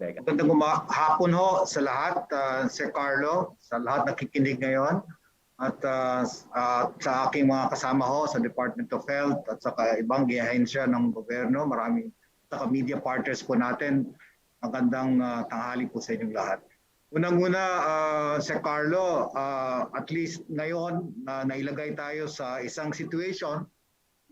Vega. Magandang hapon ho sa lahat, Sir Karlo, sa lahat nakikinig ngayon. At sa aking mga kasama ho sa Department of Health at sa ibang ahensya ng gobyerno, maraming saka media partners po natin. Magandang tanghali po sa inyong lahat. Unang-una, Sir Karlo, at least ngayon nailagay tayo sa isang situation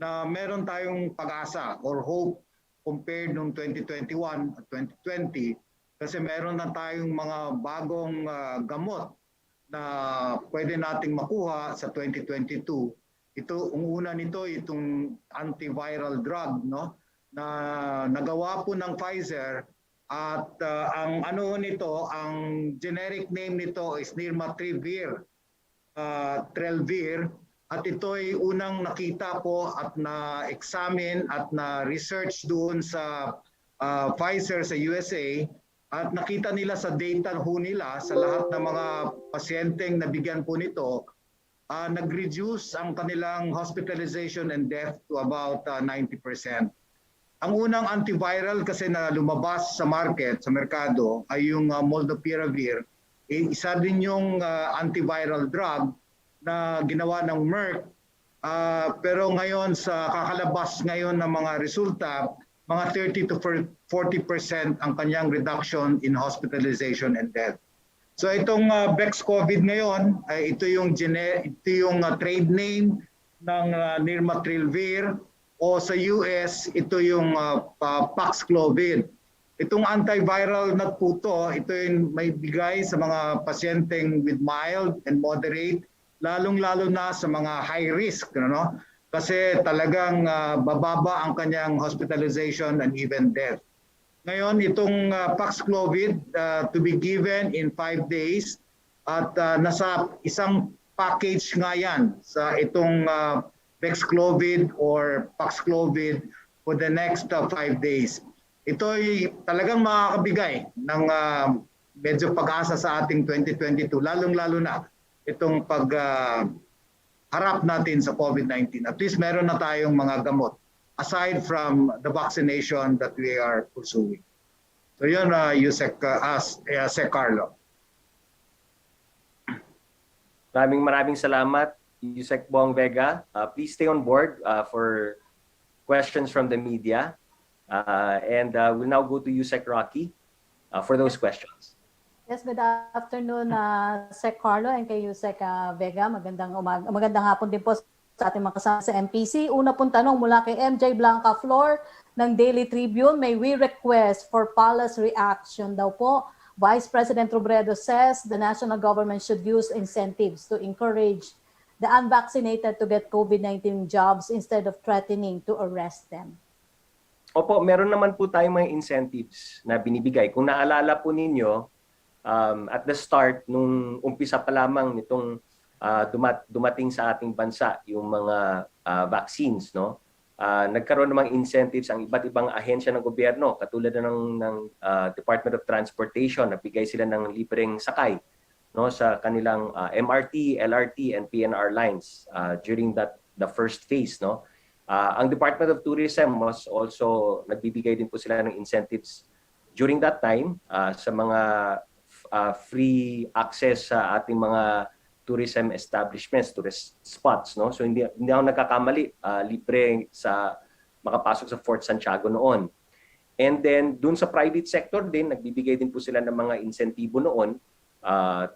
na meron tayong pag-asa or hope compared nung 2021 at 2020 kasi meron na tayong mga bagong gamot na pwede nating makuha sa 2022. Ito, ang una nito itong antiviral drug, no, na nagawa po ng Pfizer at ang ano nito, ang generic name nito is Nirmatrelvir. At ito ay unang nakita po at na-examine at na-research doon sa Pfizer sa USA at nakita nila sa data ho nila sa lahat ng mga pasyenteng nabigyan po nito, nag-reduce ang kanilang hospitalization and death to about 90%. Ang unang antiviral kasi na lumabas sa market, sa merkado, ay yung molnupiravir. Isa din yung antiviral drug na ginawa ng Merck, pero ngayon sa kakalabas ngayon ng mga resulta, mga 30 to 40% ang kanyang reduction in hospitalization and death. So itong Bexcovid ngayon, ito yung trade name ng Nirmatrelvir o sa US ito yung Paxlovid. Itong antiviral na puto, ito yung may bigay sa mga pasyenteng with mild and moderate, lalong-lalo na sa mga high risk, no? Kasi talagang bababa ang kanyang hospitalization and even death. Ngayon, itong Paxlovid to be given in 5 days at nasa isang package nga yan sa itong Bexclovid or Paxlovid for the next 5 days. Ito ay talagang makakabigay ng medyo pag-asa sa ating 2022, lalong-lalo na itong pagharap natin sa COVID-19. At least meron na tayong mga gamot aside from the vaccination that we are pursuing. So yun, Sec Karlo. Maraming salamat, Yusek Bong Vega. Please stay on board for questions from the media. And we'll now go to Yusek Rocky for those questions. Yes, good afternoon, Sec Karlo and kay Yusek Vega. Magandang hapon din po sa ating mga kasama sa MPC. Una pong tanong mula kay MJ Blanca Flor ng Daily Tribune. May we request for policy reaction daw po. Vice President Robredo says the national government should use incentives to encourage the unvaccinated to get COVID-19 jobs instead of threatening to arrest them. Opo, meron naman po tayong mga incentives na binibigay. Kung naalala po ninyo, at the start, nung umpisa pa lamang nitong dumating sa ating bansa yung mga vaccines, no? Nagkaroon ng mga incentives ang iba't ibang ahensya ng gobyerno, katulad ng Department of Transportation, nagbigay sila ng libreng sakay, no, sa kanilang MRT, LRT, and PNR lines during the first phase, no? Ang Department of Tourism was also nagbibigay din po sila ng incentives during that time sa mga free access sa ating mga tourism establishments, tourist spots, no? So hindi ako nagkakamali, libre sa makapasok sa Fort Santiago noon. And then dun sa private sector din, nagbibigay din po sila ng mga insentibo noon,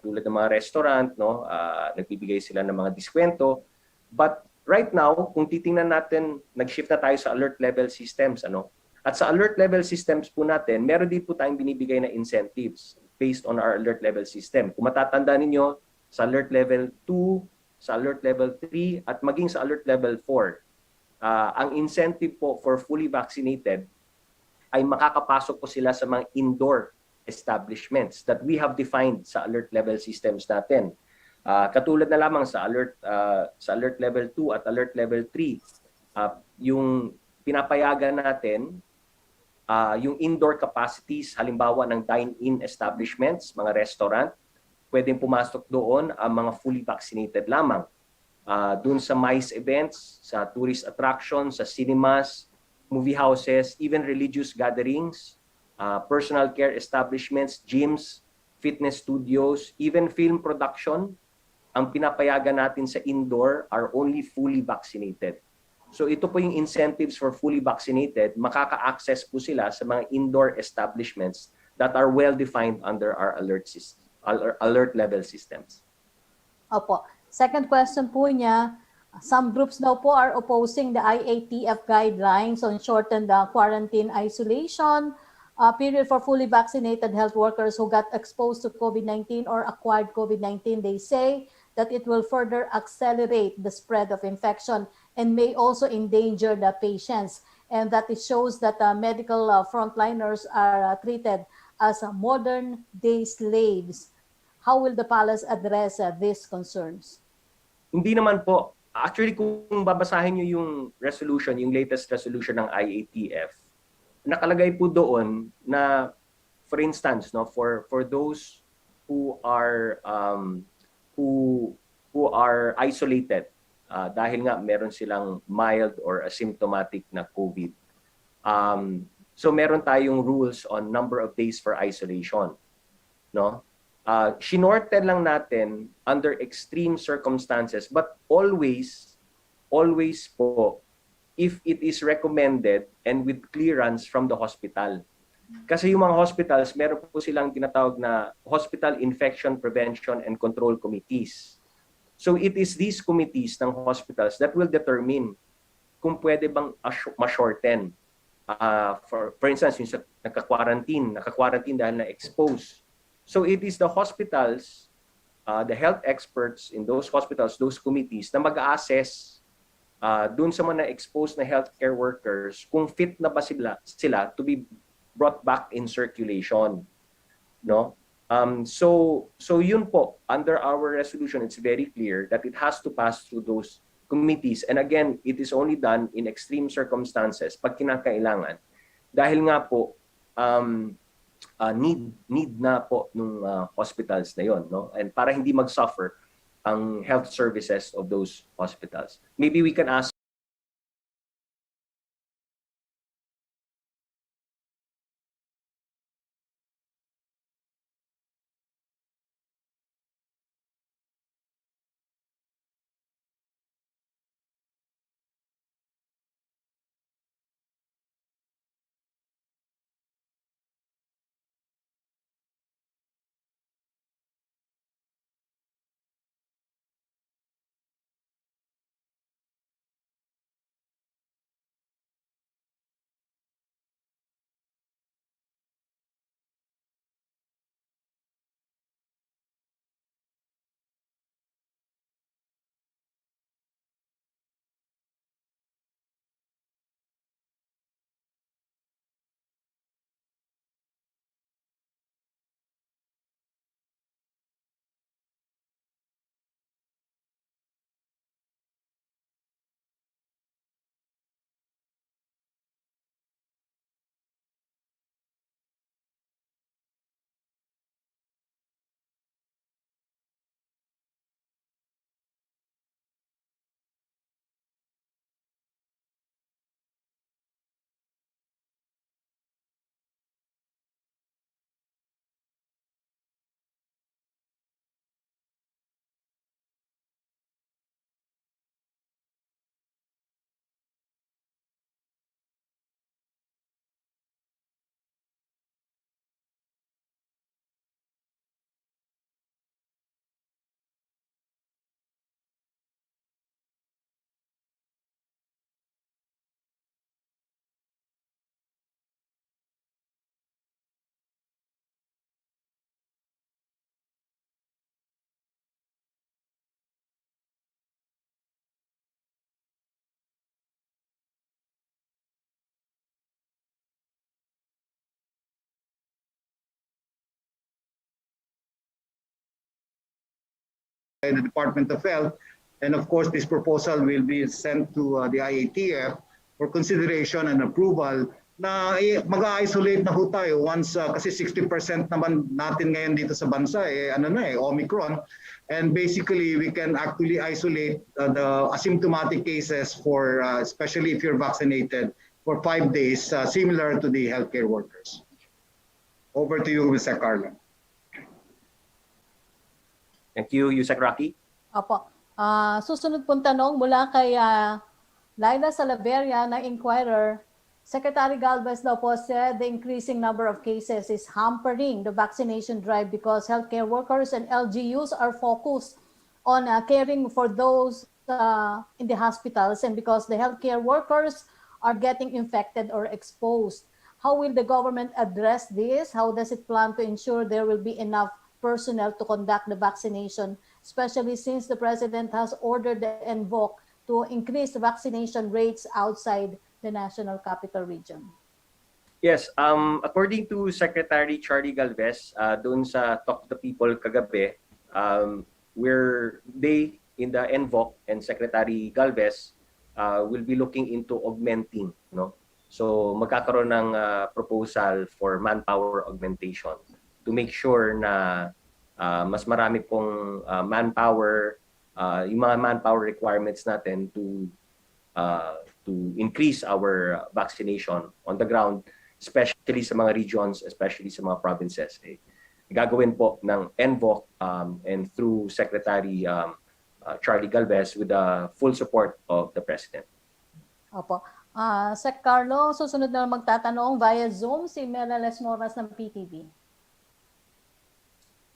tulad ng mga restaurant, no? Nagbibigay sila ng mga diskwento. But right now, kung titingnan natin, nag-shift na tayo sa alert level systems, ano? At sa alert level systems po natin, meron din po tayong binibigay na incentives based on our alert level system. Kung matatanda ninyo, sa alert level 2, sa alert level 3, at maging sa alert level 4, ang incentive po for fully vaccinated ay makakapasok po sila sa mga indoor establishments that we have defined sa alert level systems natin. Katulad na lamang sa alert level 2 at alert level 3, yung pinapayagan natin yung indoor capacities, halimbawa ng dine-in establishments, mga restaurant, pwedeng pumasok doon ang mga fully vaccinated lamang. Doon sa MICE events, sa tourist attractions, sa cinemas, movie houses, even religious gatherings, personal care establishments, gyms, fitness studios, even film production, ang pinapayagan natin sa indoor are only fully vaccinated. So ito po yung incentives for fully vaccinated, makaka-access po sila sa mga indoor establishments that are well-defined under our alert level systems. Opo. Second question po niya, some groups daw po are opposing the IATF guidelines on shortened quarantine isolation period for fully vaccinated health workers who got exposed to COVID-19 or acquired COVID-19. They say that it will further accelerate the spread of infection and may also endanger the patients. And that it shows that medical frontliners are treated as modern day slaves. How will the palace address these concerns? Hindi naman po. Actually, kung babasahin nyo yung resolution, yung latest resolution ng IATF, nakalagay po doon na, for instance, no, for those who are isolated dahil nga meron silang mild or asymptomatic na COVID. So meron tayong rules on number of days for isolation, no? Shinorten lang natin under extreme circumstances, but always po if it is recommended and with clearance from the hospital. Kasi yung mga hospitals, meron po silang tinatawag na Hospital Infection Prevention and Control Committees. So it is these committees ng hospitals that will determine kung pwede bang ma-shorten. For instance, yung naka-quarantine dahil na-expose. So it is the hospitals, the health experts in those hospitals, those committees na mag-assess dun sa mga na-exposed na healthcare workers kung fit na ba sila to be brought back in circulation, no? So yun po, under our resolution, it's very clear that it has to pass through those committees. And again, it is only done in extreme circumstances pag kinakailangan. Dahil nga po, need na po nung hospitals na yon, no? And para hindi mag-suffer ang health services of those hospitals. Maybe we can ask the Department of Health. And of course, this proposal will be sent to the IATF for consideration and approval na mag-isolate na ho tayo once kasi 60% naman natin ngayon dito sa bansa Omicron, and basically we can actually isolate the asymptomatic cases for especially if you're vaccinated for 5 days, similar to the healthcare workers. Over to you, Mr. Karlo. Thank you, Yusek Rocky. Opo. Susunod pong tanong mula kay Laila Salaveria ng Inquirer. Secretary Galvez daw po said the increasing number of cases is hampering the vaccination drive because healthcare workers and LGUs are focused on caring for those in the hospitals and because the healthcare workers are getting infected or exposed. How will the government address this? How does it plan to ensure there will be enough personnel to conduct the vaccination, especially since the President has ordered the NVOC to increase the vaccination rates outside the National Capital Region? Yes, according to Secretary Charlie Galvez, doon sa Talk to the People kagabi, they in the NVOC and Secretary Galvez will be looking into augmenting, no? So magkakaroon ng proposal for manpower augmentation to make sure na mas marami pong manpower, yung mga manpower requirements natin to increase our vaccination on the ground, especially sa mga regions, especially sa mga provinces. Gagawin po ng NVOC and through Secretary Charlie Galvez with the full support of the President. Opo. Sec Karlo, susunod na magtatanong via Zoom si Mela Lesmoras ng PTV.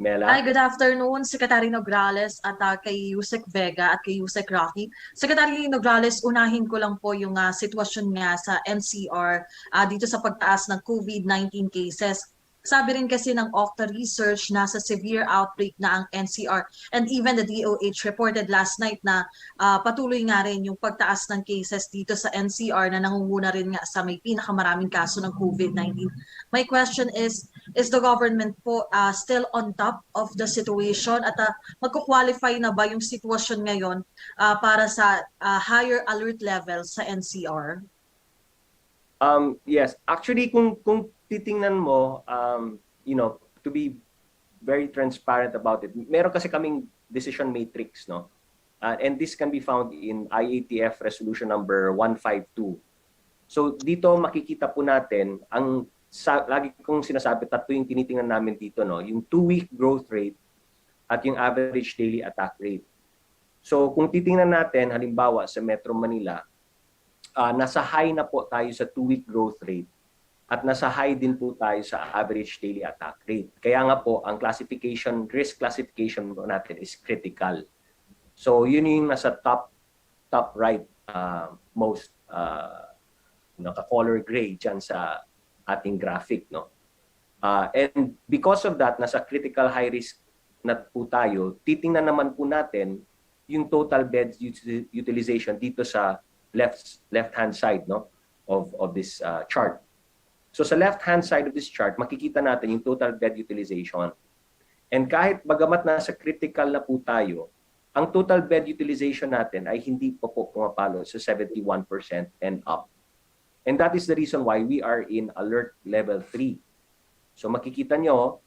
Mela? Hi, good afternoon, Secretary Nograles at kay Yusek Vega at kay Yusek Rocky. Secretary Nograles, unahin ko lang po yung sitwasyon nga sa NCR dito sa pagtaas ng COVID-19 cases. Sabi rin kasi ng Octa Research na sa severe outbreak na ang NCR and even the DOH reported last night na patuloy nga rin yung pagtaas ng cases dito sa NCR na nangunguna rin nga sa may pinakamaraming kaso ng COVID-19. My question is the government po still on top of the situation at magko-qualify na ba yung sitwasyon ngayon para sa higher alert level sa NCR? Yes, actually kung titingnan mo, to be very transparent about it, meron kasi kaming decision matrix, no? And this can be found in IATF Resolution number 152. So dito makikita po natin, lagi kong sinasabi, tatlo yung tinitingnan namin dito, no? Yung 2-week growth rate at yung average daily attack rate. So kung titingnan natin, halimbawa sa Metro Manila, nasa high na po tayo sa 2-week growth rate at nasa high din po tayo sa average daily attack rate. Kaya nga po, ang risk classification natin is critical. So yun yung nasa top right most naka-color gray dyan sa ating graphic, no? And because of that, nasa critical high risk na po tayo, titingnan naman po natin yung total bed utilization dito sa left-hand side, no, of this chart. So sa left-hand side of this chart, makikita natin yung total bed utilization. And kahit bagamat nasa critical na po tayo, ang total bed utilization natin ay hindi pa po pumapalo sa 71% and up. And that is the reason why we are in alert level 3. So makikita nyo,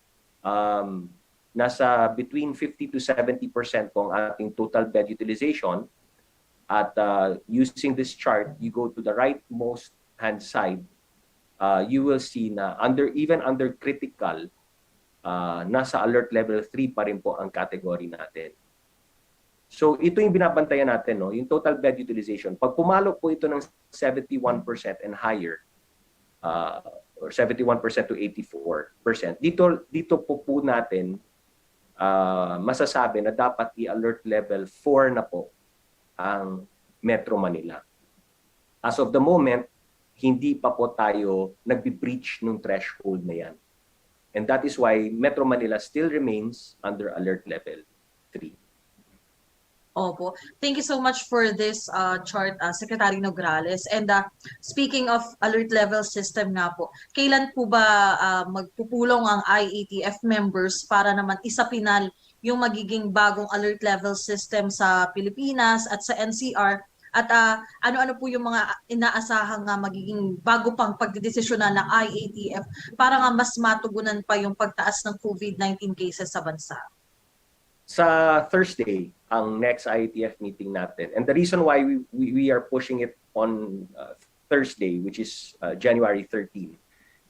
nasa between 50 to 70% po ang ating total bed utilization. At using this chart, you go to the rightmost hand side, you will see na even under critical, nasa alert level 3 pa rin po ang category natin. So ito yung binabantayan natin, no? Yung total bed utilization. Pag pumalo po ito ng 71% and higher, or 71% to 84%, dito po natin masasabi na dapat i-alert level 4 na po ang Metro Manila. As of the moment, hindi pa po tayo nagbi-breach ng threshold na yan. And that is why Metro Manila still remains under alert level 3. Opo. Thank you so much for this chart, Secretary Nograles. And speaking of alert level system nga po, kailan po ba magpupulong ang IATF members para naman isapinal yung magiging bagong alert level system sa Pilipinas at sa NCR? At ano-ano po yung mga inaasahang magiging bago pang pagdedesisyonan ng IATF para nga mas matugunan pa yung pagtaas ng COVID-19 cases sa bansa? Sa Thursday, ang next IATF meeting natin. And the reason why we are pushing it on Thursday, which is January 13,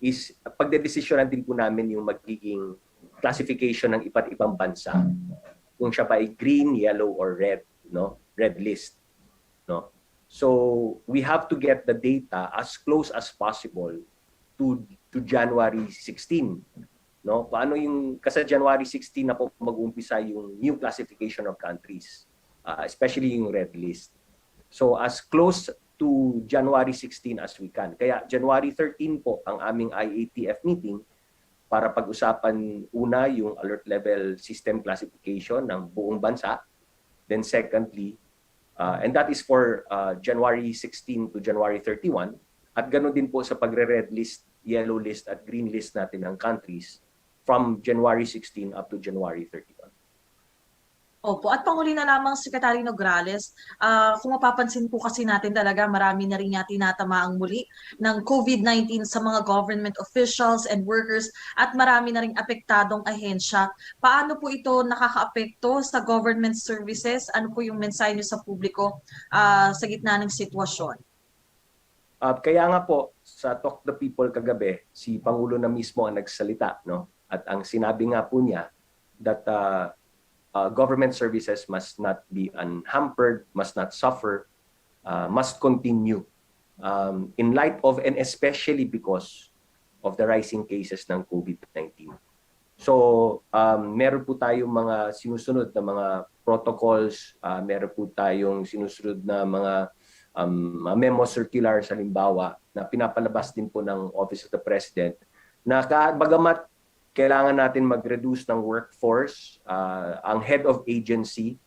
is pagdedesisyonan din po namin yung magiging classification ng iba't ibang bansa. Kung siya ba ay green, yellow, or red, no? Red list, no? So we have to get the data as close as possible to January 16, no? Paano yung kasi January 16 na po mag-uumpisa yung new classification of countries, especially yung red list. So as close to January 16 as we can. Kaya January 13 po ang aming IATF meeting para pag-usapan una yung alert level system classification ng buong bansa. Then secondly, and that is for January 16 to January 31. At ganoon din po sa pagre-red list, yellow list at green list natin ng countries from January 16 up to January 31. Opo, at panghuli na lamang Secretary Nograles, kung mapapansin po kasi natin talaga marami na rin tinatamaang muli ng COVID-19 sa mga government officials and workers at marami na rin apektadong ahensya. Paano po ito nakakaapekto sa government services? Ano po yung mensahe niyo sa publiko sa gitna ng sitwasyon? Kaya nga po sa Talk the People kagabi, si Pangulo na mismo ang nagsalita, no? At ang sinabi nga po niya that government services must not be unhampered, must not suffer, must continue in light of and especially because of the rising cases ng COVID-19. So meron po tayong mga sinusunod na mga protocols, meron po tayong sinusunod na mga memo circulars halimbawa na pinapalabas din po ng Office of the President na bagamat kailangan natin mag-reduce ng workforce, ang head of agency,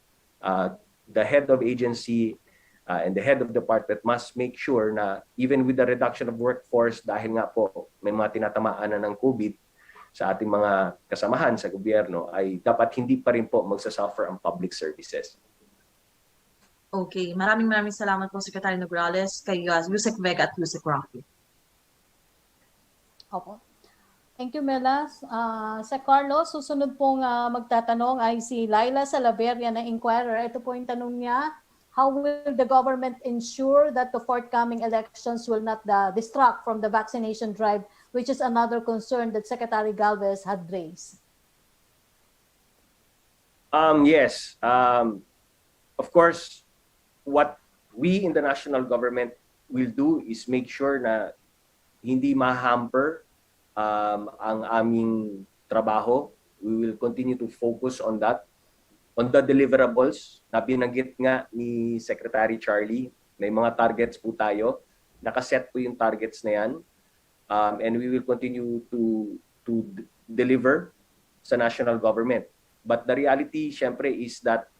the head of agency and the head of department must make sure na even with the reduction of workforce dahil nga po may mga tinatamaan na ng COVID sa ating mga kasamahan sa gobyerno ay dapat hindi pa rin po magsasuffer ang public services. Okay, maraming salamat po Secretary Nograles, kay Yusek Vega at Yusek Rocky. Opo. Thank you, Melas. Sa Karlo, susunod pong magtatanong ay si Laila Salaveria na inquirer. Ito po yung tanong niya, how will the government ensure that the forthcoming elections will not distract from the vaccination drive, which is another concern that Secretary Galvez had raised? Yes. Of course, what we in the national government will do is make sure na hindi ma-hamper ang aming trabaho. We will continue to focus on that. On the deliverables, na binanggit nga ni Secretary Charlie, may mga targets po tayo. Nakaset po yung targets na yan. And we will continue to deliver sa national government. But the reality, syempre, is that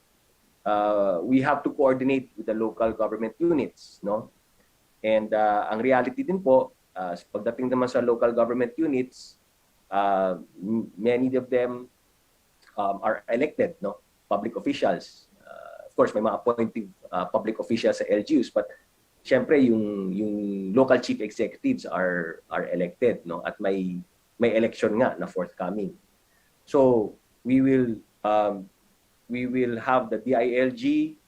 we have to coordinate with the local government units, no? And ang reality din po, pagdating naman sa local government units, many of them are elected, no? Public officials. Of course, may mga appointed public officials sa LGUs, but syempre yung local chief executives are elected, no? At may election nga na forthcoming. So we will have the DILG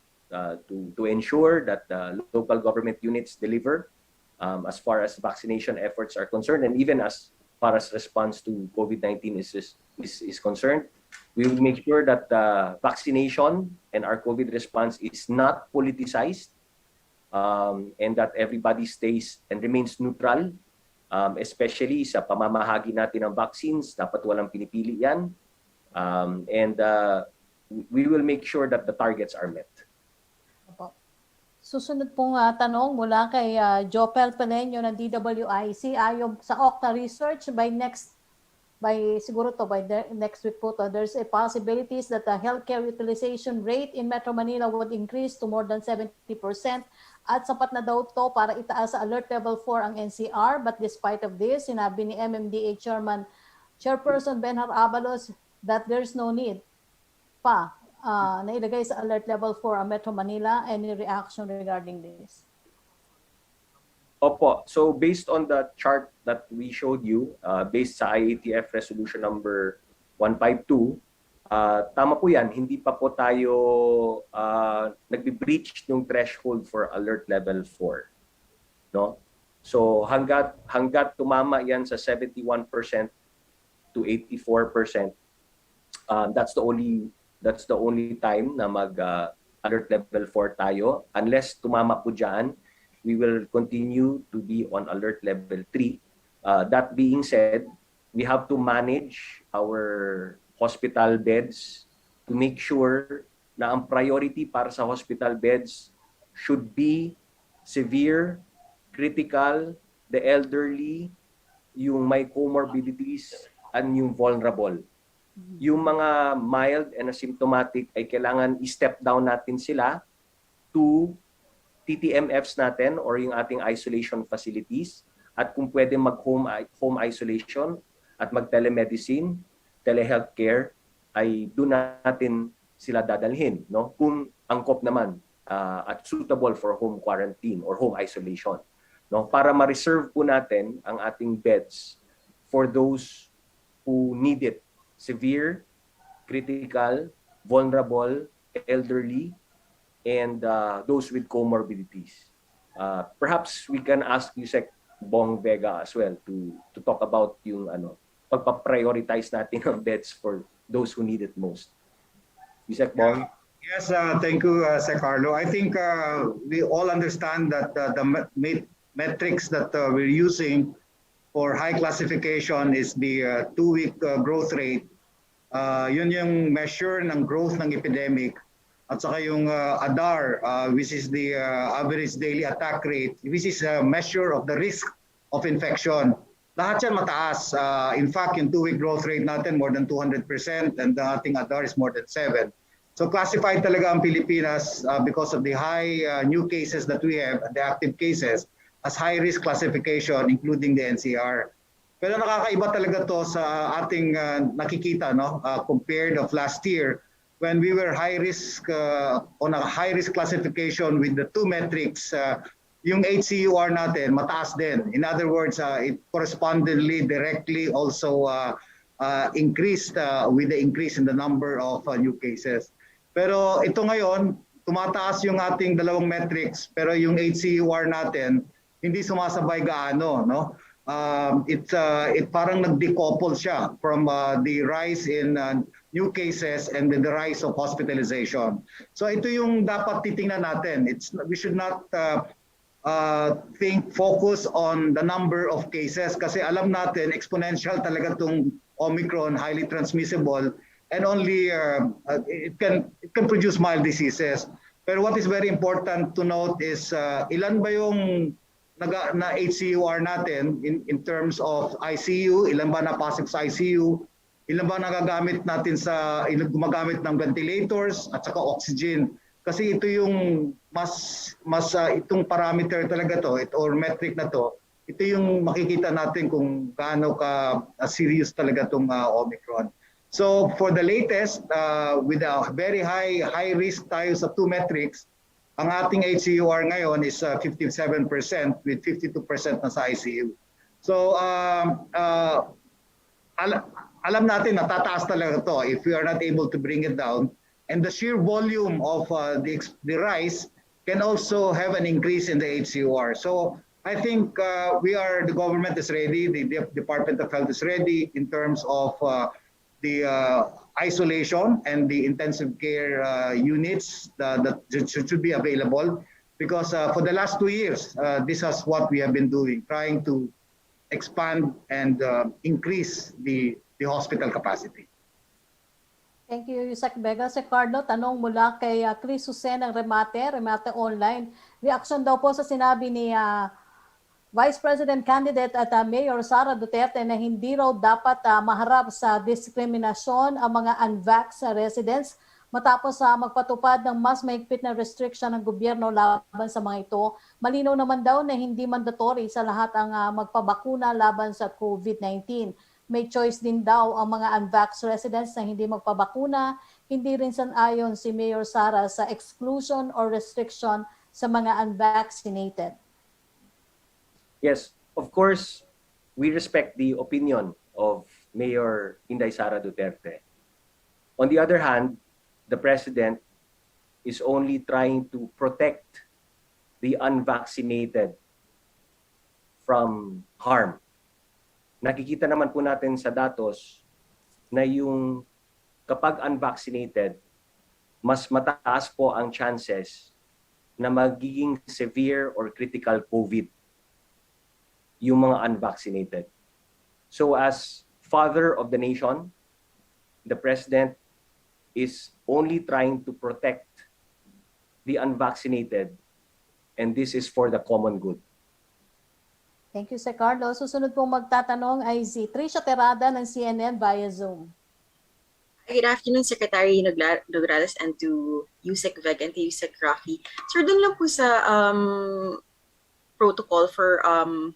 to ensure that the local government units deliver as far as vaccination efforts are concerned, and even as far as response to COVID-19 is concerned. We will make sure that vaccination and our COVID response is not politicized, and that everybody stays and remains neutral, especially sa pamamahagi natin ng vaccines. Dapat walang pinipili yan. And we will make sure that the targets are met. Susunod pong tanong mula kay Jopel Peleño ng DWIC. Ayon sa Octa Research, by next week po to, there's a possibilities that the healthcare utilization rate in Metro Manila would increase to more than 70%. At sapat na daw to para itaas sa alert level 4 ang NCR. But despite of this, sinabi ni MMDA Chairperson Benhar Abalos that there's no need pa na ilagay sa alert level 4 ang Metro Manila. Any reaction regarding this? Opo. So based on the chart that we showed you, based sa IATF resolution number 152, tama po yan, hindi pa po tayo nagbe-breach ng threshold for alert level 4. No? So hanggat tumama yan sa 71% to 84%, that's the only time na mag alert level 4 tayo. Unless tumama po diyan, we will continue to be on alert level 3. That being said, we have to manage our hospital beds to make sure na ang priority para sa hospital beds should be severe, critical, the elderly, yung may comorbidities, and yung vulnerable. Yung mga mild and asymptomatic ay kailangan i-step down natin sila to TTMFs natin or yung ating isolation facilities, at kung pwede mag-home isolation at mag-telemedicine, telehealth care, ay doon natin sila dadalhin, no? Kung angkop naman at suitable for home quarantine or home isolation, no? Para ma-reserve po natin ang ating beds for those who need it. Severe, critical, vulnerable, elderly, and those with comorbidities. Perhaps we can ask Yusek Bong Vega as well to talk about yung pagpa-prioritize natin ang beds for those who need it most. Yusek Bong? Yes, thank you, Sir Karlo. I think we all understand that the metrics that we're using for high classification is the 2-week growth rate. Yun yung measure ng growth ng epidemic. At saka yung ADAR, which is the average daily attack rate, which is a measure of the risk of infection. Lahat yan mataas. In fact, yung 2-week growth rate natin more than 200% and the ating ADAR is more than 7. So classified talaga ang Pilipinas because of the high new cases that we have, the active cases, as high-risk classification, including the NCR. Pero nakakaiba talaga to sa ating nakikita, no? Compared of last year, when we were high-risk, on a high-risk classification with the 2 metrics, yung HCUR natin, mataas din. In other words, it correspondingly, directly also increased with the increase in the number of new cases. Pero ito ngayon, tumataas yung ating dalawang metrics, pero yung HCUR natin, hindi sumasabay gaano, no? It parang nag-decouple siya from the rise in new cases and the rise of hospitalization. So ito yung dapat titingnan natin. We should not focus on the number of cases kasi alam natin exponential talaga itong Omicron, highly transmissible, and only it can produce mild diseases. Pero what is very important to note is ilan ba yung na HCUR natin in terms of ICU, ilan ba napasok sa ICU, ilan ba nagagamit natin gumagamit ng ventilators at saka oxygen. Kasi ito yung mas itong parameter talaga to, or metric na to, ito yung makikita natin kung gaano ka serious talaga itong Omicron. So for the latest, with a very high risk tayo sa 2 metrics, ang ating HCUR ngayon is 57% with 52% na sa ICU. So alam natin na tataas talaga to if we are not able to bring it down. And the sheer volume of the rise can also have an increase in the HCUR. So I think the government is ready, the Department of Health is ready in terms of the isolation and the intensive care units that should be available, because for the last 2 years, this is what we have been doing, trying to expand and increase the hospital capacity. Thank you, Yusek Vega. Si Karlo, tanong mula kay Chris Hussein ng Remate Online. Reaction daw po sa sinabi ni Vice President candidate at Mayor Sara Duterte na hindi raw dapat maharap sa diskriminasyon ang mga unvaxxed residents matapos magpatupad ng mas mahigpit na restriction ng gobyerno laban sa mga ito. Malinaw naman daw na hindi mandatory sa lahat ang magpabakuna laban sa COVID-19. May choice din daw ang mga unvaxxed residents na hindi magpabakuna. Hindi rin sang-ayon si Mayor Sara sa exclusion or restriction sa mga unvaccinated. Yes, of course, we respect the opinion of Mayor Inday Sara Duterte. On the other hand, the President is only trying to protect the unvaccinated from harm. Nakikita naman po natin sa datos na yung kapag unvaccinated, mas mataas po ang chances na magiging severe or critical COVID yung mga unvaccinated. So as father of the nation, the president is only trying to protect the unvaccinated, and this is for the common good. Thank you, Sir Karlo. Susunod pong magtatanong ay si Trisha Terada ng CNN via Zoom. Good afternoon, Secretary Nograles, and to Yusek Vega and to Yusek Rafi. Sir, dun lang po sa protocol for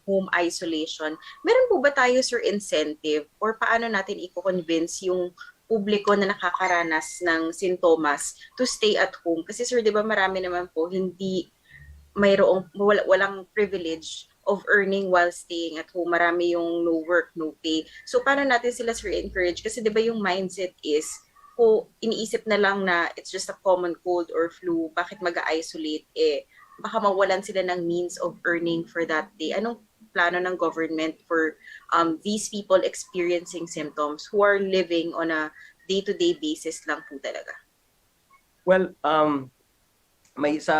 home isolation, meron po ba tayo, sir, incentive or paano natin i-convince yung publiko na nakakaranas ng sintomas to stay at home? Kasi, sir, di ba marami naman po hindi walang privilege of earning while staying at home. Marami yung no work, no pay. So, paano natin sila, sir, encourage? Kasi di ba yung mindset is, kung iniisip na lang na it's just a common cold or flu, bakit mag-isolate? Baka mawalan sila ng means of earning for that day. Anong plano ng government for these people experiencing symptoms who are living on a day-to-day basis lang po talaga? Well,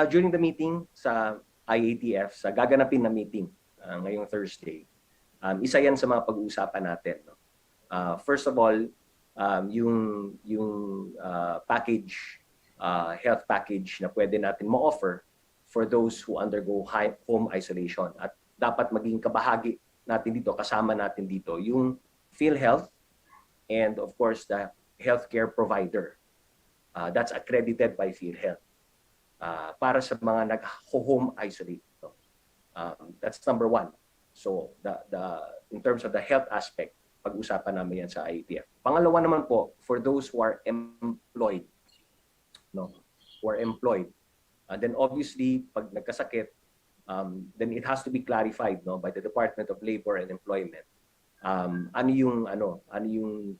during the meeting sa IATF, sa gaganapin na meeting ngayong Thursday, isa yan sa mga pag-uusapan natin. No? First of all, yung package, health package na pwede natin ma-offer for those who undergo home isolation. At dapat maging kabahagi natin dito, kasama natin dito, yung PhilHealth and of course the healthcare provider. That's accredited by PhilHealth para sa mga nag-home isolate. No? That's number one. So in terms of the health aspect, pag-usapan namin yan sa IATF. Pangalawa naman po, for those who are employed, then obviously, pag nagkasakit, then it has to be clarified by the Department of Labor and Employment. Ano yung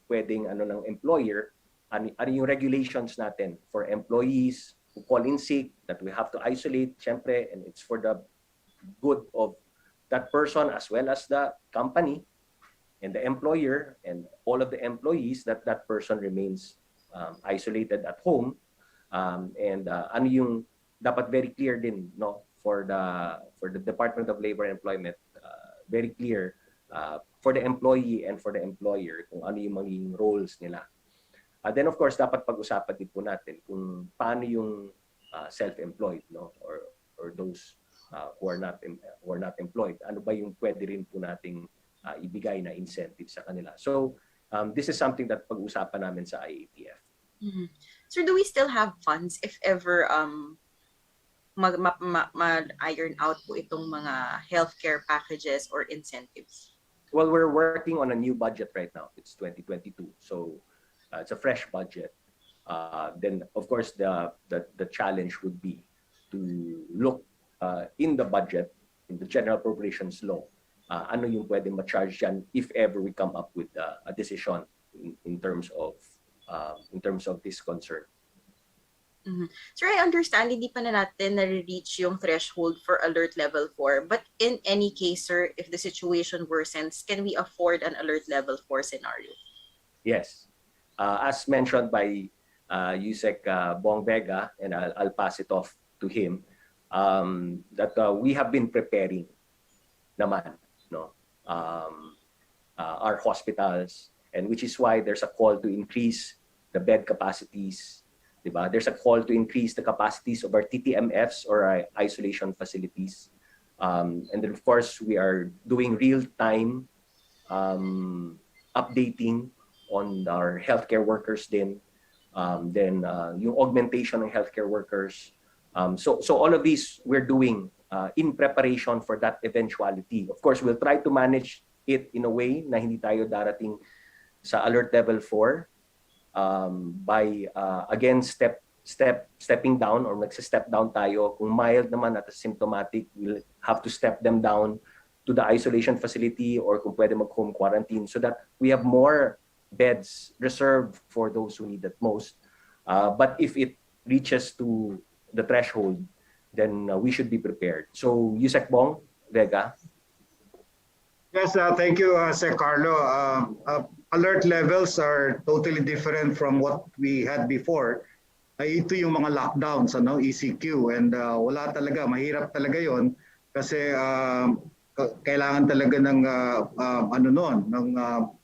pwedeng ng employer, ano yung regulations natin for employees who call in sick, that we have to isolate, syempre, and it's for the good of that person as well as the company and the employer and all of the employees, that person remains isolated at home. And ano yung dapat very clear din for the Department of Labor and Employment, very clear for the employee and for the employer kung ano yung magiging roles nila. Then of course dapat pag-usapan din po natin kung paano yung self-employed or those who are not employed. Ano ba yung pwede rin po nating ibigay na incentive sa kanila. So this is something that pag-usapan namin sa IATF. Mm-hmm. So do we still have funds if ever ma-iron out po itong mga healthcare packages or incentives? Well, we're working on a new budget right now. It's 2022. So it's a fresh budget. Then of course the challenge would be to look in the budget, in the General Appropriations Law, ano yung pwedeng ma-charge yan if ever we come up with a decision in terms of this concern. Mm-hmm. Sir, I understand hindi pa na natin na-reach yung threshold for alert level 4. But in any case, sir, if the situation worsens, can we afford an alert level 4 scenario? Yes. As mentioned by Yusek Bong Vega, and I'll pass it off to him, that we have been preparing naman our hospitals, and which is why there's a call to increase the bed capacities. Diba? There's a call to increase the capacities of our TTMFs or our isolation facilities. And then of course, we are doing real-time updating on our healthcare workers din. Then yung augmentation ng healthcare workers. So all of these we're doing in preparation for that eventuality. Of course, we'll try to manage it in a way na hindi tayo darating sa alert level 4. By again stepping down or nagse-step down tayo. Kung mild naman at symptomatic, we'll have to step them down to the isolation facility or kung pwede mag-home quarantine so that we have more beds reserved for those who need it most. But if it reaches to the threshold, then we should be prepared. So Yusek Bong Vega. Yes, thank you, Sir Karlo. Alert levels are totally different from what we had before. Ito yung mga lockdowns, ano, ECQ, and wala talaga, mahirap talaga yon kasi kailangan talaga ng ano noon, ng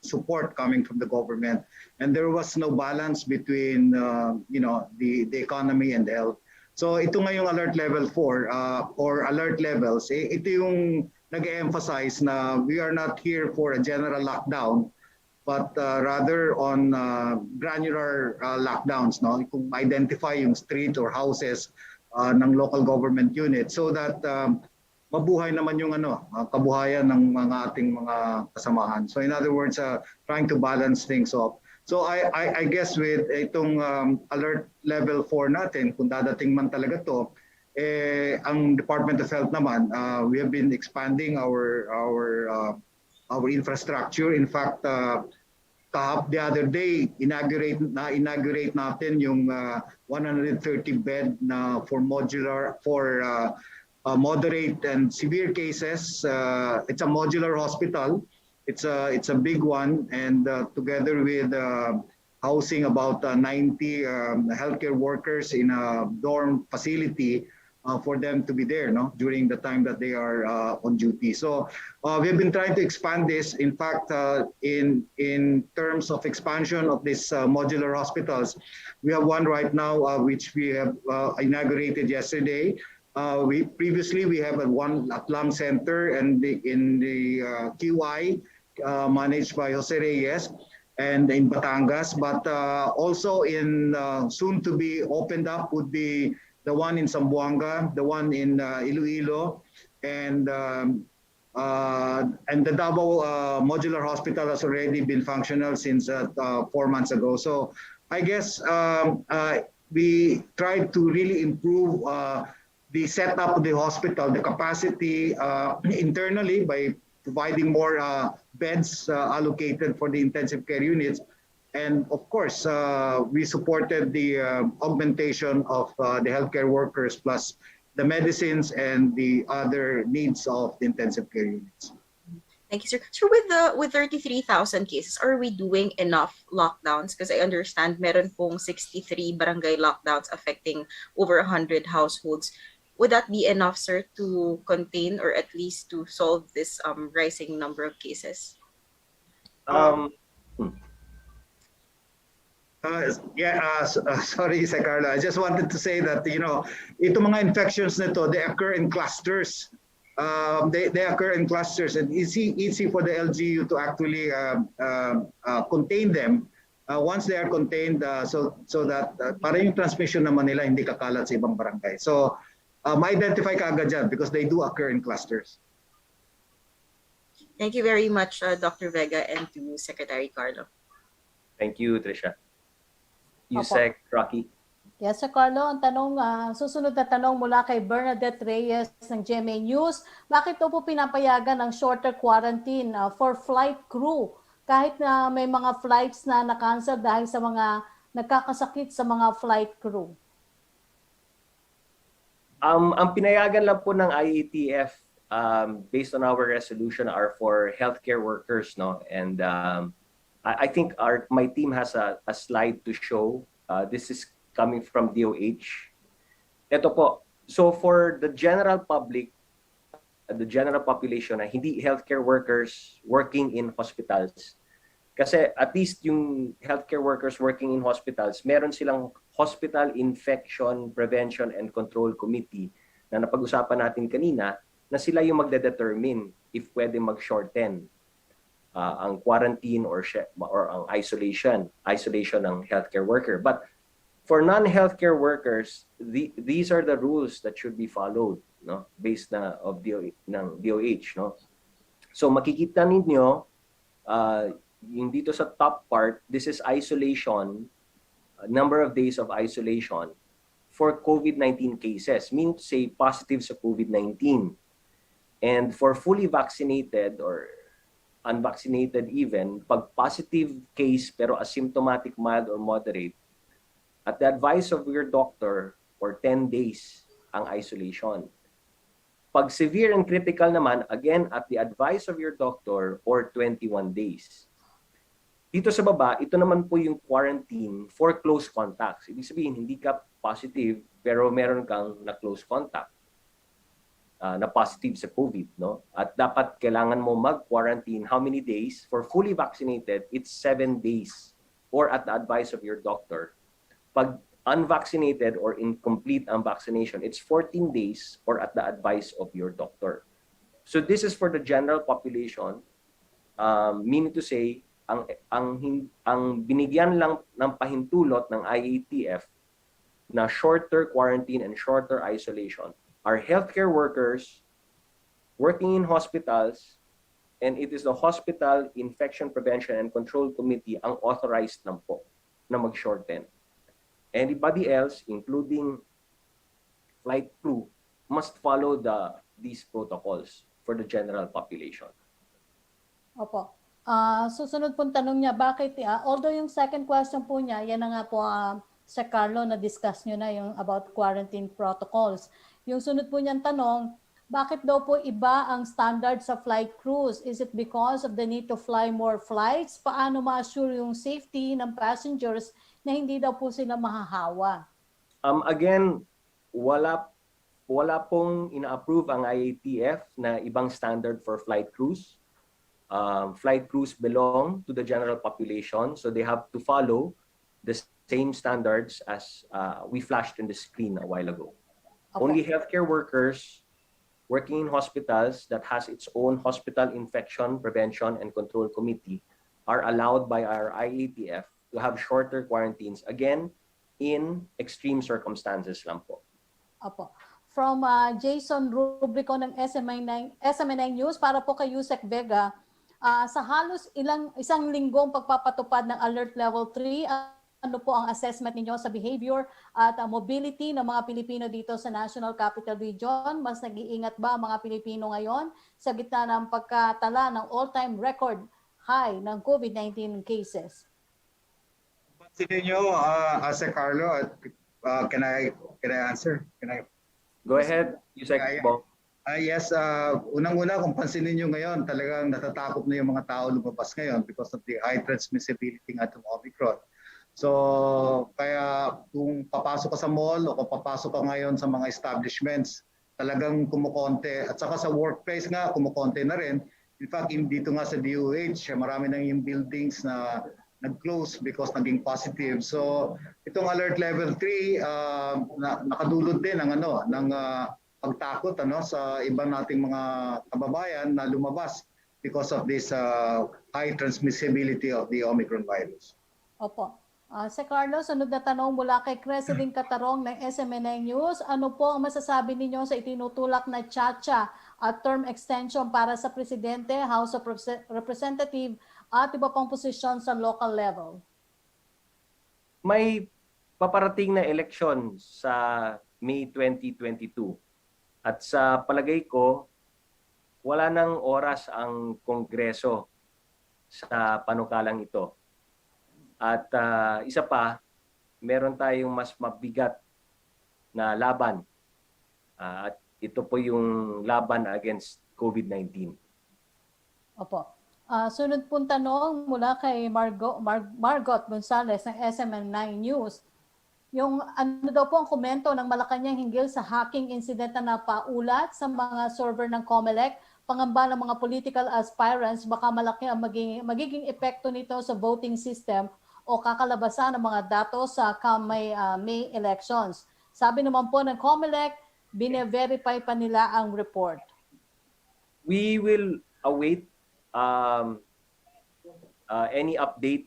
support coming from the government, and there was no balance between the economy and health. So ito nga yung alert level 4 or alert levels, ito yung nag-emphasize na we are not here for a general lockdown, but rather on granular lockdowns, no? Kung identify yung street or houses ng local government unit so that mabuhay naman yung kabuhayan ng mga ating mga kasamahan. So in other words, trying to balance things off. So I guess with itong alert level 4 natin, kung dadating man talaga to, ang Department of Health naman, we have been expanding our infrastructure. In fact, the other day, inaugurate natin yung 130 bed na for moderate and severe cases. It's a modular hospital. It's a big one, and together with housing about 90 healthcare workers in a dorm facility for them to be there, no, during the time that they are on duty. So we have been trying to expand this. In fact, in terms of expansion of these modular hospitals, we have one right now which we have inaugurated yesterday. We have one at Lung Center and in the QI managed by Jose Reyes and in Batangas, but also in soon to be opened up would be the one in Zamboanga, the one in Iloilo, and the Davao Modular Hospital has already been functional since 4 months ago. So I guess we tried to really improve the setup of the hospital, the capacity internally by providing more beds allocated for the intensive care units. And of course, we supported the augmentation of the healthcare workers plus the medicines and the other needs of the intensive care units. Thank you, sir. So with 33,000 cases, are we doing enough lockdowns? Because I understand meron pong 63 barangay lockdowns affecting over 100 households. Would that be enough, sir, to contain or at least to solve this rising number of cases? Sorry, Sir Karlo. I just wanted to say that, itong mga infections nito, they occur in clusters. They occur in clusters, and easy for the LGU to actually contain them once they are contained, so that para yung transmission naman nila hindi kakalat sa ibang barangay. So ma-identify ka agad dyan because they do occur in clusters. Thank you very much, Dr. Vega, and to Secretary Karlo. Thank you, Trisha. Yusek, Rocky. Yes, Sir Karlo, ang tanong, susunod na tanong mula kay Bernadette Reyes ng GMA News. Bakit po pinapayagan ng shorter quarantine for flight crew kahit na may mga flights na na-cancel dahil sa mga nagkakasakit sa mga flight crew? Ang pinayagan lang po ng IATF based on our resolution are for healthcare workers, no? And I think my team has a slide to show. This is coming from DOH. Ito po. So for the general public, the general population na hindi healthcare workers working in hospitals, kasi at least yung healthcare workers working in hospitals, meron silang Hospital Infection Prevention and Control Committee na napag-usapan natin kanina, na sila yung magde-determine if pwede mag-shorten ang quarantine or ang isolation ng healthcare worker. But for non-healthcare workers, these are the rules that should be followed, no, based ng DOH, no. So makikita ninyo yung dito sa top part, this is isolation, number of days of isolation for COVID-19 cases, meaning to say positive sa COVID-19. And for fully vaccinated or unvaccinated even, pag positive case pero asymptomatic, mild or moderate, at the advice of your doctor for 10 days ang isolation. Pag severe and critical naman, again, at the advice of your doctor or 21 days. Dito sa baba, ito naman po yung quarantine for close contacts. Ibig sabihin, hindi ka positive pero meron kang na close contact na positive sa COVID. No? At dapat kailangan mo mag-quarantine how many days? For fully vaccinated, it's 7 days or at the advice of your doctor. Pag unvaccinated or incomplete ang vaccination, it's 14 days or at the advice of your doctor. So this is for the general population, meaning to say, ang binigyan lang ng pahintulot ng IATF na shorter quarantine and shorter isolation are healthcare workers working in hospitals, and it is the Hospital Infection Prevention and Control Committee ang authorized lang po na mag-shorten. Anybody else, including flight crew, must follow these protocols for the general population. Opo. Susunod pong tanong niya, bakit, although yung second question po niya, yan na nga po, Sir Karlo, na-discuss nyo na yung about quarantine protocols. Yung sunod po niyang tanong, bakit daw po iba ang standard sa flight crews? Is it because of the need to fly more flights? Paano ma-assure yung safety ng passengers na hindi daw po sila mahahawa? Again, wala pong ina-approve ang IATF na ibang standard for flight crews. Flight crews belong to the general population, so they have to follow the same standards as we flashed in the screen a while ago. Okay. Only healthcare workers working in hospitals that has its own Hospital Infection Prevention and Control Committee are allowed by our IATF to have shorter quarantines, again, in extreme circumstances lang po. Opo. From Jason Rubrico ng SMNI News, para po kay Yusek Vega, sa halos isang linggong pagpapatupad ng Alert Level 3, ano po ang assessment ninyo sa behavior at mobility ng mga Pilipino dito sa National Capital Region? Mas nag-iingat ba ang mga Pilipino ngayon sa gitna ng pagkatala ng all-time record high ng COVID-19 cases? Pansinin nyo, Sir Karlo, can I answer? Go ahead, Yusek Bo. Yes, unang-una kung pansinin nyo ngayon, talagang natatakot na yung mga tao lumabas ngayon because of the high transmissibility ng Omicron. So, kaya kung papasok ka sa mall o kung papasok ka ngayon sa mga establishments, talagang kumukonte. At saka sa workplace nga, kumukonte na rin. In fact, dito nga sa DOH, marami na yung buildings na nag-close because naging positive. So, itong Alert Level 3, nakadulot din ng pagtakot sa ibang nating mga kababayan na lumabas because of this high transmissibility of the Omicron virus. Opo. Sir Karlo, sunod na tanong mula kay Creseling Catarong ng SMNI News. Ano po ang masasabi ninyo sa itinutulak na Chacha at term extension para sa Presidente, House of Representative at iba pang posisyon sa local level? May paparating na eleksyon sa May 2022. At sa palagay ko, wala nang oras ang Kongreso sa panukalang ito. At isa pa, meron tayong mas mabigat na laban. At ito po yung laban against COVID-19. Opo. Sunod pong tanong mula kay Margot Gonzales ng SMN9 News. Yung ano daw po ang komento ng Malacañang hinggil sa hacking incident na napaulat sa mga server ng COMELEC, pangamba ng mga political aspirants, baka malaki ang magiging epekto nito sa voting system o kakalabasan ng mga datos sa May elections. Sabi naman po ng COMELEC, bine-verify pa nila ang report. We will await any update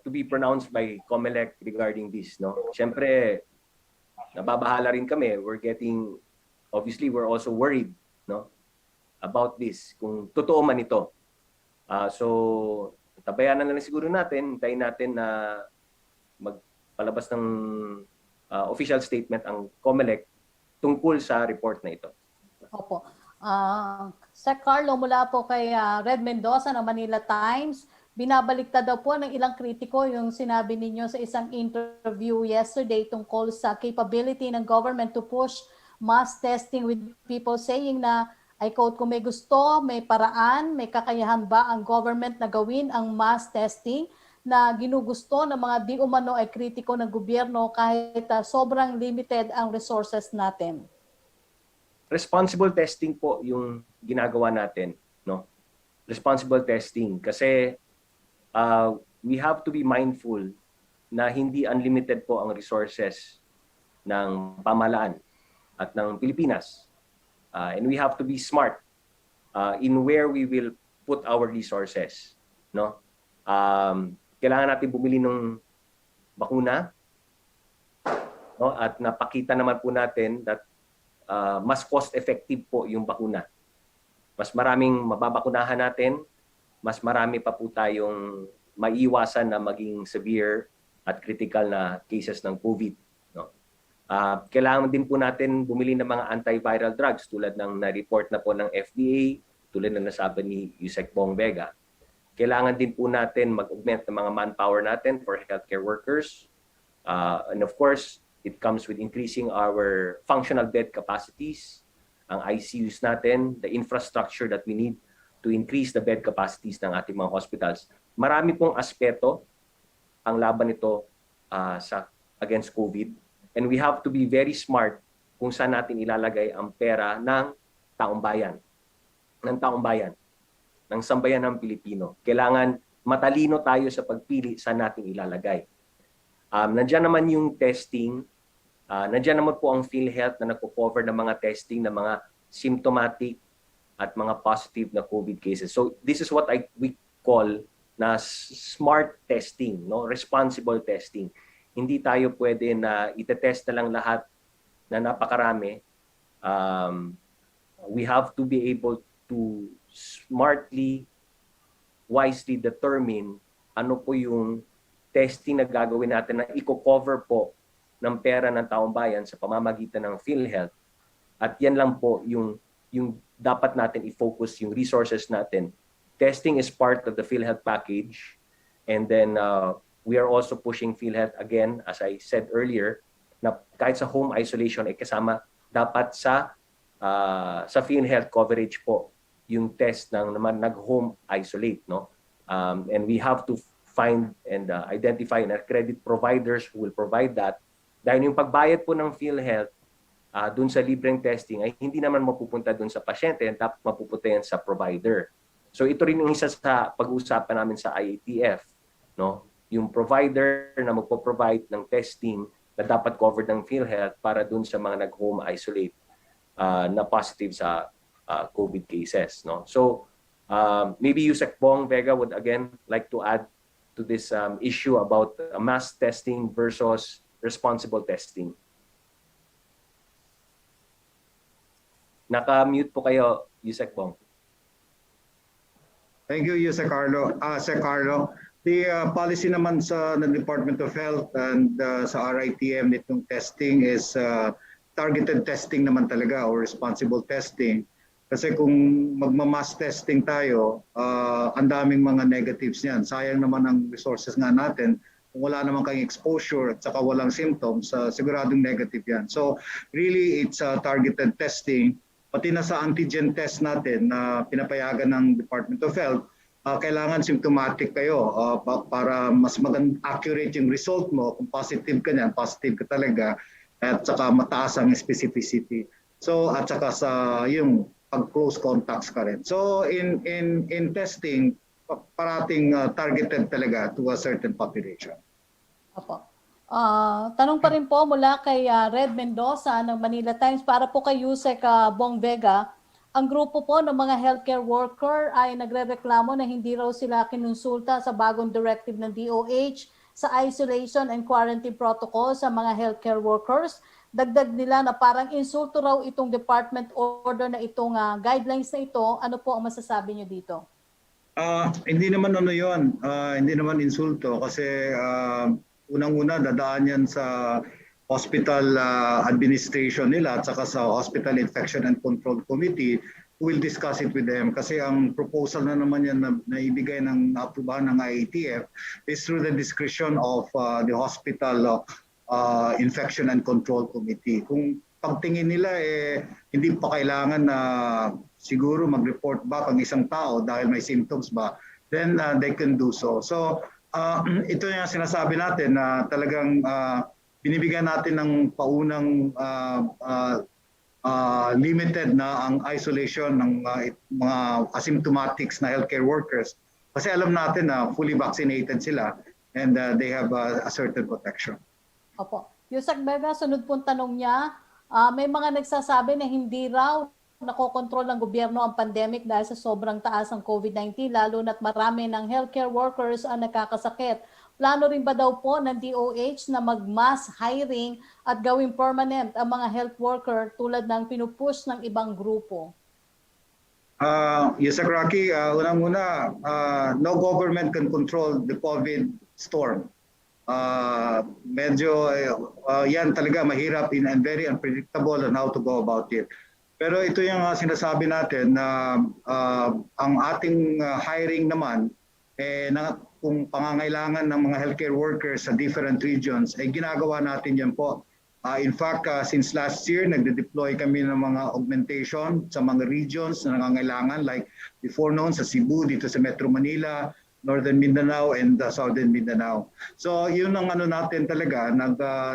to be pronounced by COMELEC regarding this. No? Siyempre, nababahala rin kami. Obviously, we're also worried about this, kung totoo man ito. So, tabayanan na lang siguro natin, hintayin natin na magpalabas ng official statement ang COMELEC tungkol sa report na ito. Opo. Sir Karlo, mula po kay Red Mendoza ng Manila Times, binabaliktad daw po ng ilang kritiko yung sinabi ninyo sa isang interview yesterday tungkol sa capability ng government to push mass testing with people saying na, I quote, kung may gusto, may paraan, may kakayahan ba ang government na gawin ang mass testing na ginugusto ng mga di umano ay kritiko ng gobyerno kahit sobrang limited ang resources natin? Responsible testing po yung ginagawa natin, no? Responsible testing kasi we have to be mindful na hindi unlimited po ang resources ng pamahalaan at ng Pilipinas. And we have to be smart in where we will put our resources, no? Kailangan natin bumili ng bakuna, no? At napakita naman po natin that mas cost-effective po yung bakuna. Mas maraming mababakunahan natin, mas marami pa po tayong maiiwasan na maging severe at critical na cases ng COVID. No? Kailangan din po natin bumili ng mga antiviral drugs tulad ng na-report na po ng FDA, tulad ng nasabi ni Yusek Bong Vega. Kailangan din po natin mag-augment ng mga manpower natin for healthcare workers. And of course, it comes with increasing our functional bed capacities, ang ICUs natin, the infrastructure that we need to increase the bed capacities ng ating mga hospitals. Marami pong aspeto ang laban nito against COVID. And we have to be very smart kung saan natin ilalagay ang pera ng taong bayan, ng sambayan ng Pilipino. Kailangan matalino tayo sa pagpili saan natin ilalagay. Nandiyan naman yung testing, nandiyan naman po ang PhilHealth na nagpo-cover ng mga testing ng mga symptomatic at mga positive na COVID cases. So this is what we call na smart testing, no? Responsible testing. Hindi tayo pwede na itetest na lang lahat na napakarami. We have to be able to smartly, wisely determine ano po yung testing na gagawin natin na i-cover po ng pera ng taong bayan sa pamamagitan ng PhilHealth. At yan lang po yung dapat natin i-focus yung resources natin. Testing is part of the PhilHealth package. And then we are also pushing PhilHealth again, as I said earlier, na kahit sa home isolation ay kasama dapat sa PhilHealth coverage po yung test ng naman nag-home isolate, no? And we have to find and identify and accredit providers who will provide that. Dahil yung pagbayad po ng PhilHealth dun sa libreng testing ay hindi naman mapupunta dun sa pasyente, dapat mapupunta yan sa provider. So ito rin yung isa sa pag-uusapan namin sa IATF, no? Yung provider na magpo-provide ng testing na dapat covered ng PhilHealth para dun sa mga nag-home isolate na positive sa COVID cases, no? So maybe Yusek Bong Vega would again like to add to this issue about mass testing versus responsible testing. Naka-mute po kayo, Yusek Bong. Thank you, Sir Karlo. Sir Karlo, the policy naman sa Department of Health and sa RITM nitong testing is targeted testing naman talaga or responsible testing. Kasi kung magma-mass testing tayo, ang daming mga negatives niyan. Sayang naman ang resources nga natin. Kung wala naman kang exposure at saka walang symptoms, siguradong negative yan. So really, it's targeted testing. Pati na sa antigen test natin na pinapayagan ng Department of Health, kailangan symptomatic kayo para mas accurate yung result mo. Kung positive ka niyan, positive ka talaga, at saka mataas ang specificity. So at saka sa yung pag-close contacts ka rin. So in testing, parating targeted talaga to a certain population. Opo. Tanong pa rin po mula kay Red Mendoza ng Manila Times para po kay Yusek Bong Vega. Ang grupo po ng mga healthcare worker ay nagrereklamo na hindi raw sila kinonsulta sa bagong directive ng DOH sa isolation and quarantine protocol sa mga healthcare workers. Dagdag nila na parang insulto raw itong department order na itong guidelines na ito. Ano po ang masasabi niyo dito? Hindi naman ano yun. Hindi naman insulto kasi unang-una dadaan yan sa hospital administration nila at saka sa Hospital Infection and Control Committee who will discuss it with them. Kasi ang proposal na naman yan na ibigay ng aprubahan ng IATF is through the discretion of the Hospital Infection and Control Committee. Kung pagtingin nila hindi pa kailangan na siguro mag-report back ang isang tao dahil may symptoms ba, then they can do so. So ito yung sinasabi natin na talagang binibigyan natin ng paunang limited na ang isolation ng mga asymptomatics na healthcare workers kasi alam natin na fully vaccinated sila and they have a certain protection. Opo. Yusek Vega, sunod pong tanong niya, may mga nagsasabi na hindi raw nakokontrol ng gobyerno ang pandemic dahil sa sobrang taas ng COVID-19, lalo na't marami ng healthcare workers ang nakakasakit. Plano rin ba daw po ng DOH na mag-mass hiring at gawing permanent ang mga health worker tulad ng pinupush ng ibang grupo? Yes, Rocky, unang-una, no government can control the COVID storm. Medyo yan talaga mahirap and very unpredictable on how to go about it. Pero ito yung sinasabi natin na ang ating hiring naman kung pangangailangan ng mga healthcare workers sa different regions ginagawa natin yan po. In fact, since last year, nagde-deploy kami ng mga augmentation sa mga regions na nangangailangan like before noon sa Cebu, dito sa Metro Manila, Northern Mindanao and Southern Mindanao. So yun ang natin talaga,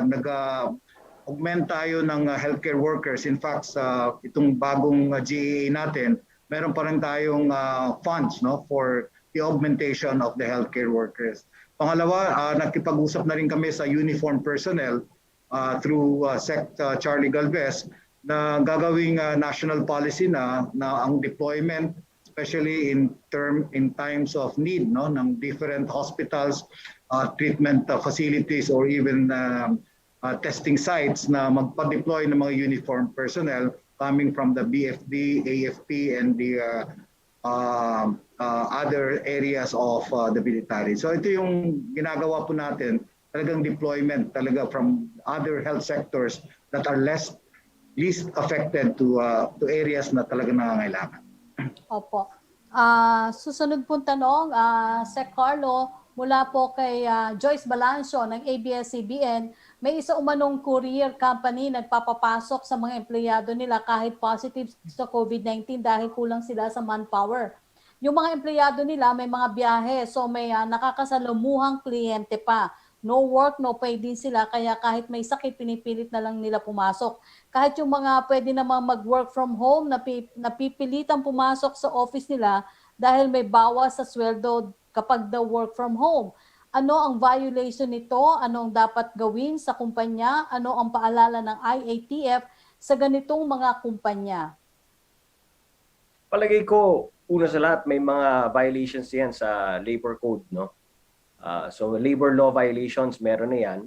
nag-augment tayo ng healthcare workers. In fact, sa itong bagong GAA natin, meron pa rin tayong funds for the augmentation of the healthcare workers. Pangalawa, nakipag-usap na rin kami sa uniform personnel through Sec Charlie Galvez na gagawing national policy na ang deployment especially in times of need ng different hospitals, treatment facilities or even testing sites na magpa-deploy ng mga uniform personnel coming from the BFD, AFP and the other areas of the military. So ito yung ginagawa po natin, talagang deployment talaga from other health sectors that are least affected to areas na talaga nangangailangan. Opo. Susunod pong tanong, Sec Karlo, mula po kay Joyce Balancio ng ABS-CBN, may isa umanong courier company nagpapapasok sa mga empleyado nila kahit positive sa COVID-19 dahil kulang sila sa manpower. Yung mga empleyado nila may mga biyahe, so may nakakasalamuhang kliyente pa. No work, no pay din sila, kaya kahit may sakit, pinipilit na lang nila pumasok. Kahit yung mga pwede namang mag-work from home, napipilitang pumasok sa office nila dahil may bawas sa sweldo kapag daw work from home. Ano ang violation nito? Anong dapat gawin sa kumpanya? Ano ang paalala ng IATF sa ganitong mga kumpanya? Palagay ko, una sa lahat, may mga violations yan sa labor code, no? So labor law violations, meron na yan.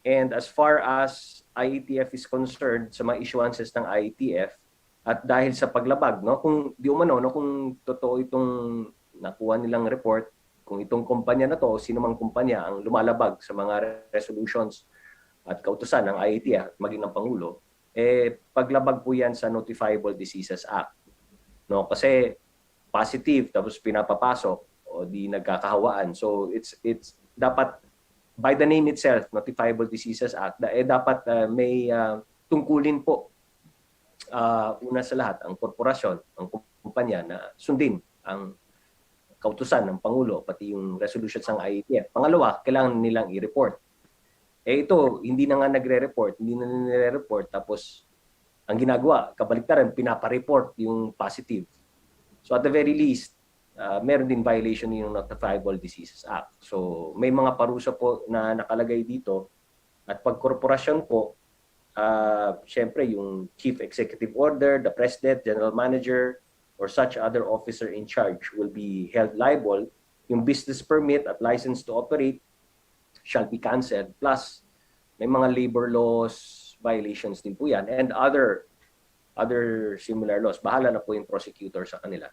And as far as IATF is concerned, sa mga issuances ng IATF, at dahil sa paglabag, no, kung di umano, no, kung totoo itong nakuha nilang report, kung itong kumpanya na to, sino mang kumpanya ang lumalabag sa mga resolutions at kautusan ng IATF, maging ng Pangulo, paglabag po yan sa Notifiable Diseases Act. No, kasi positive, tapos pinapapasok, o di nagkakahawaan. So it's dapat by the name itself, Notifiable Diseases Act, dapat may tungkulin po una sa lahat ang korporasyon, ang kumpanya na sundin ang kautusan ng Pangulo pati yung resolution ng IATF. Pangalawa, kailangan nilang i-report. Ito, hindi na nga nagre-report, hindi na nire-report tapos ang ginagawa, kabaliktaran, pinapa-report yung positive. So at the very least, meron din violation yung Notifiable Diseases Act. So may mga parusa po na nakalagay dito at pag korporasyon po, syempre yung Chief Executive Order, the President, General Manager, or such other officer in charge will be held liable. Yung business permit at license to operate shall be cancelled. Plus, may mga labor laws violations din po yan and other similar laws. Bahala na po yung prosecutor sa kanila.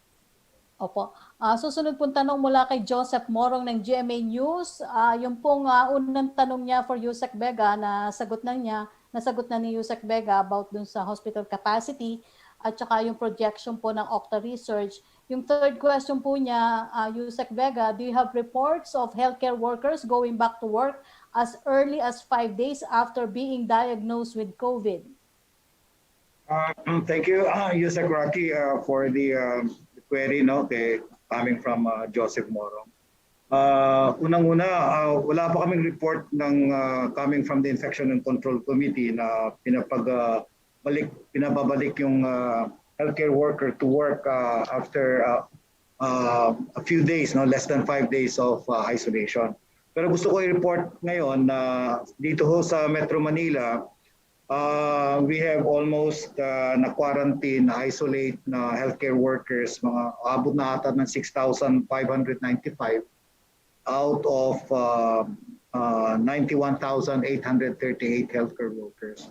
Opo. Susunod pong tanong mula kay Joseph Morong ng GMA News. Yung pong unang tanong niya for Yusek Vega, nasagot na ni Yusek Vega about dun sa hospital capacity at saka yung projection po ng Octa Research. Yung third question po niya, Yusek Vega, do you have reports of healthcare workers going back to work as early as 5 days after being diagnosed with COVID? Thank you, Yusek Rocky, for the query, no, coming from Joseph Morong. Unang-una, wala pa kaming report coming from the Infection and Control Committee na pinababalik yung healthcare worker to work after a few days, no, less than 5 days of isolation. Pero gusto ko i-report ngayon na dito ho sa Metro Manila, we have almost na-quarantine, na-isolate na healthcare workers, mga abot na ata ng 6,595 out of 91,838 healthcare workers.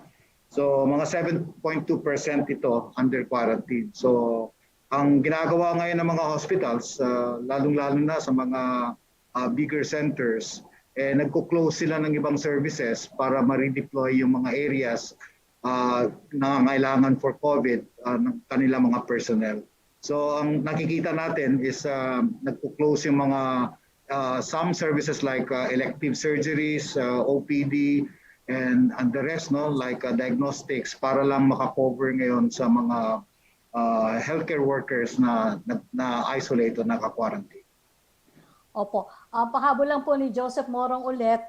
So mga 7.2% ito under quarantine. So ang ginagawa ngayon ng mga hospitals, lalong-lalo na sa mga bigger centers, nagko-close sila ng ibang services para ma-redeploy yung mga areas na kailangan for COVID ng kanilang mga personnel. So ang nakikita natin is nagko-close yung mga some services like elective surgeries, OPD, and the rest, no, like diagnostics, para lang makakover ngayon sa mga healthcare workers na isolate o naka-quarantine. Opo. Pahabol lang po ni Joseph Morong ulit.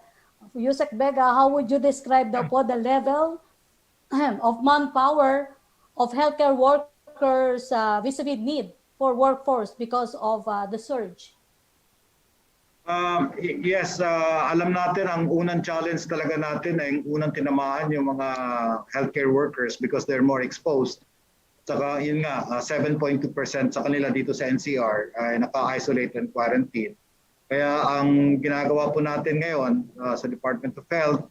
Yusek Vega, how would you describe the level of manpower of healthcare workers vis-a-vis need for workforce because of the surge? Yes, alam natin ang unang challenge talaga natin ay unang tinamaan yung mga healthcare workers because they're more exposed. Saka yun nga, 7.2% sa kanila dito sa NCR ay naka-isolate and quarantine. Kaya ang ginagawa po natin ngayon sa Department of Health,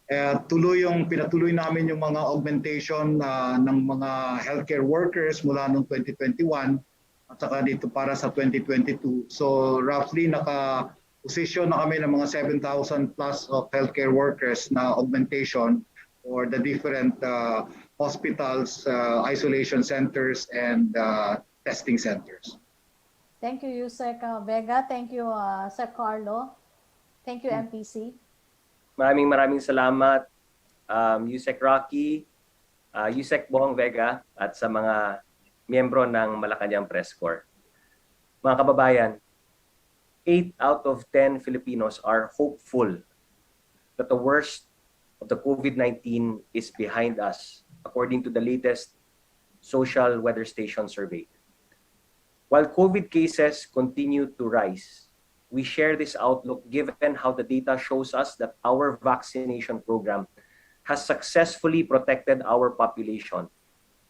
pinatuloy namin yung mga augmentation ng mga healthcare workers mula noong 2021 at saka dito para sa 2022. So roughly naka-position na kami ng mga 7,000 plus of healthcare workers na augmentation for the different hospitals, isolation centers, and testing centers. Thank you, Yusek Vega. Thank you, Sir Karlo. Thank you, MPC. Maraming salamat, Yusek Rocky, Yusek Bohong Vega, at sa mga miyembro ng Malacañang Press Corps. Mga kababayan, 8 out of 10 Filipinos are hopeful that the worst of the COVID-19 is behind us, according to the latest Social Weather Station survey. While COVID cases continue to rise, we share this outlook given how the data shows us that our vaccination program has successfully protected our population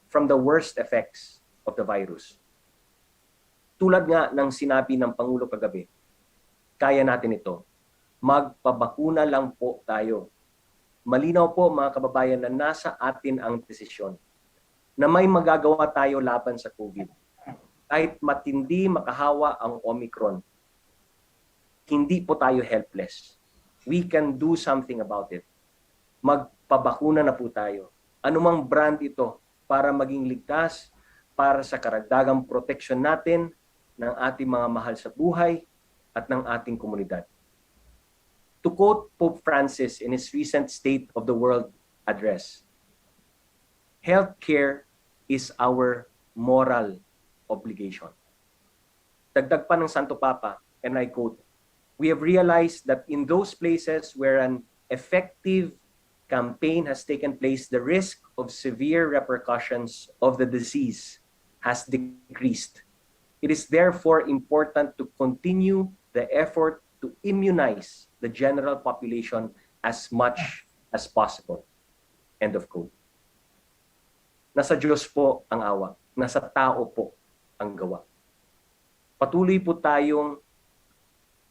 from the worst effects of the virus. Tulad nga ng sinabi ng Pangulo kagabi, kaya natin ito. Magpabakuna lang po tayo. Malinaw po mga kababayan na nasa atin ang desisyon na may magagawa tayo laban sa COVID. Kahit matindi makahawa ang Omicron, hindi po tayo helpless. We can do something about it. Magpabakuna na po tayo. Anumang brand ito para maging ligtas, para sa karagdagang proteksyon natin ng ating mga mahal sa buhay at ng ating komunidad. To quote Pope Francis in his recent State of the World address, healthcare is our moral obligation. Dagdag pa ng Santo Papa, and I quote, "We have realized that in those places where an effective campaign has taken place, the risk of severe repercussions of the disease has decreased. It is therefore important to continue the effort to immunize the general population as much as possible." End of quote. Nasa Diyos po ang awa. Nasa tao po ang gawa. Patuloy po tayong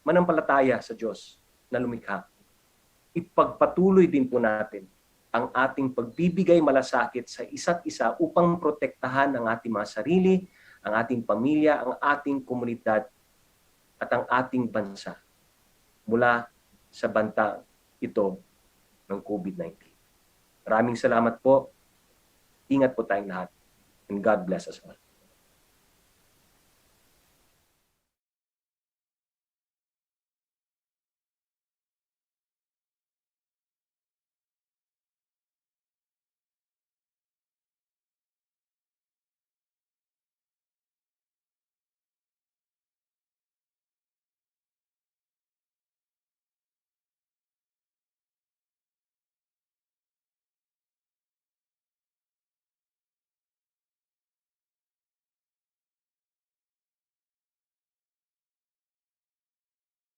manampalataya sa Diyos na lumikha. Ipagpatuloy din po natin ang ating pagbibigay malasakit sa isa't isa upang protektahan ang ating mga sarili, ang ating pamilya, ang ating komunidad, at ang ating bansa mula sa banta ito ng COVID-19. Maraming salamat po. Ingat po tayong lahat. And God bless us all.